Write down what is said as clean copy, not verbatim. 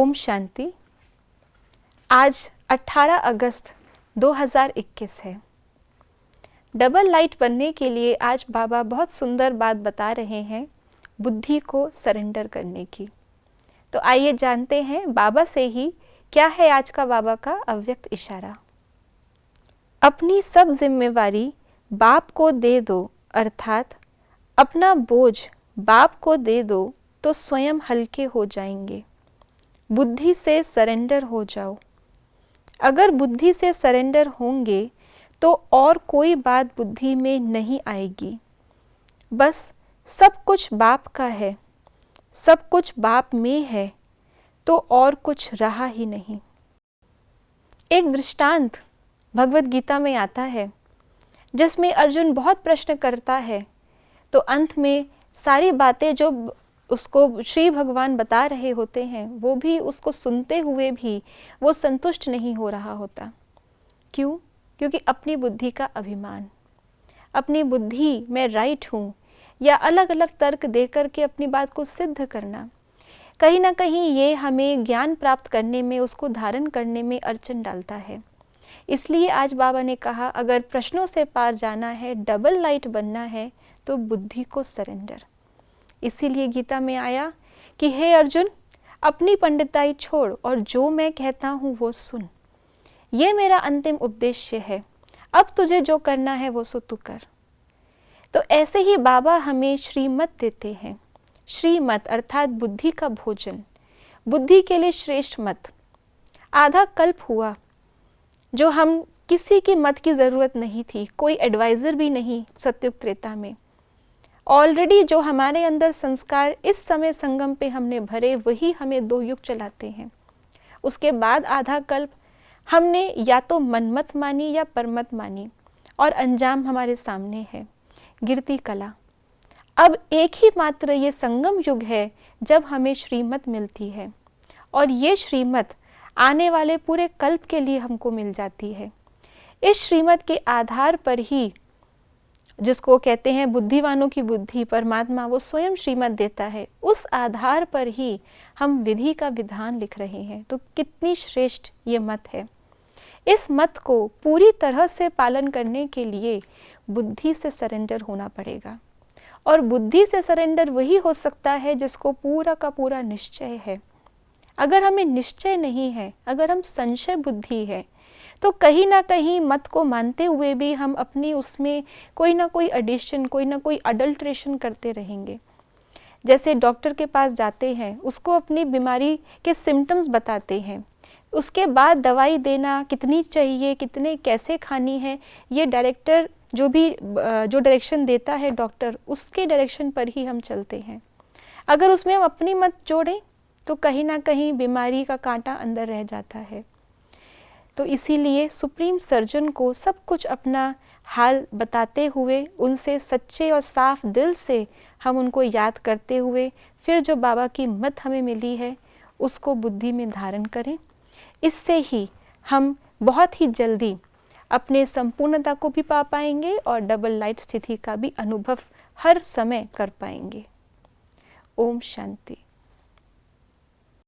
ओम शांति। आज 18 अगस्त 2021 है। Double light बनने के लिए आज बाबा बहुत सुंदर बात बता रहे हैं, बुद्धि को सरेंडर करने की। तो आइए जानते हैं बाबा से ही क्या है आज का बाबा का अव्यक्त इशारा। अपनी सब जिम्मेवारी बाप को दे दो, अर्थात अपना बोझ बाप को दे दो तो स्वयं हल्के हो जाएंगे। बुद्धि से सरेंडर हो जाओ। अगर बुद्धि से सरेंडर होंगे तो और कोई बात बुद्धि में नहीं आएगी। बस सब कुछ बाप का है, सब कुछ बाप में है, तो और कुछ रहा ही नहीं। एक दृष्टांत भगवत गीता में आता है जिसमें अर्जुन बहुत प्रश्न करता है, तो अंत में सारी बातें जो उसको श्री भगवान बता रहे होते हैं वो भी उसको सुनते हुए भी वो संतुष्ट नहीं हो रहा होता। क्यों? क्योंकि अपनी बुद्धि का अभिमान, अपनी बुद्धि में राइट हूँ या अलग अलग तर्क दे करके अपनी बात को सिद्ध करना, कहीं ना कहीं ये हमें ज्ञान प्राप्त करने में, उसको धारण करने में अड़चन डालता है। इसलिए आज बाबा ने कहा, अगर प्रश्नों से पार जाना है, डबल लाइट बनना है, तो बुद्धि को सरेंडर। इसीलिए गीता में आया कि हे अर्जुन, अपनी पंडिताई छोड़ और जो मैं कहता हूँ वो सुन। ये मेरा अंतिम उपदेश है, अब तुझे जो करना है वो सो तू कर। तो ऐसे ही बाबा हमें श्रीमत देते हैं। श्रीमत अर्थात बुद्धि का भोजन, बुद्धि के लिए श्रेष्ठ मत। आधा कल्प हुआ जो हम किसी की मत की ज़रूरत नहीं थी, कोई एडवाइज़र भी नहीं सत्युग त्रेता में। ऑलरेडी जो हमारे अंदर संस्कार इस समय संगम पे हमने भरे, वही हमें दो युग चलाते हैं। उसके बाद आधा कल्प हमने या तो मनमत मानी या परमत मानी, और अंजाम हमारे सामने है, गिरती कला। अब एक ही मात्र ये संगम युग है जब हमें श्रीमत मिलती है, और ये श्रीमत आने वाले पूरे कल्प के लिए हमको मिल जाती है। इस श्रीमत के आधार पर ही, जिसको कहते हैं बुद्धिवानों की बुद्धि, परमात्मा वो स्वयं श्रीमत देता है, उस आधार पर ही हम विधि का विधान लिख रहे हैं। तो कितनी श्रेष्ठ ये मत है। इस मत को पूरी तरह से पालन करने के लिए बुद्धि से सरेंडर होना पड़ेगा, और बुद्धि से सरेंडर वही हो सकता है जिसको पूरा का पूरा निश्चय है। अगर हमें निश्चय नहीं है, अगर हम संशय बुद्धि है, तो कहीं ना कहीं मत को मानते हुए भी हम अपनी उसमें कोई ना कोई एडिशन, कोई ना कोई अडल्ट्रेशन करते रहेंगे। जैसे डॉक्टर के पास जाते हैं, उसको अपनी बीमारी के सिम्टम्स बताते हैं, उसके बाद दवाई देना कितनी चाहिए, कितने कैसे खानी है, ये डायरेक्टर जो डायरेक्शन देता है डॉक्टर, उसके डायरेक्शन पर ही हम चलते हैं। अगर उसमें हम अपनी मत जोड़ें तो कहीं ना कहीं बीमारी का कांटा अंदर रह जाता है। तो इसीलिए सुप्रीम सर्जन को सब कुछ अपना हाल बताते हुए, उनसे सच्चे और साफ दिल से हम उनको याद करते हुए, फिर जो बाबा की मत हमें मिली है उसको बुद्धि में धारण करें। इससे ही हम बहुत ही जल्दी अपने संपूर्णता को भी पा पाएंगे और डबल लाइट स्थिति का भी अनुभव हर समय कर पाएंगे। ओम शांति।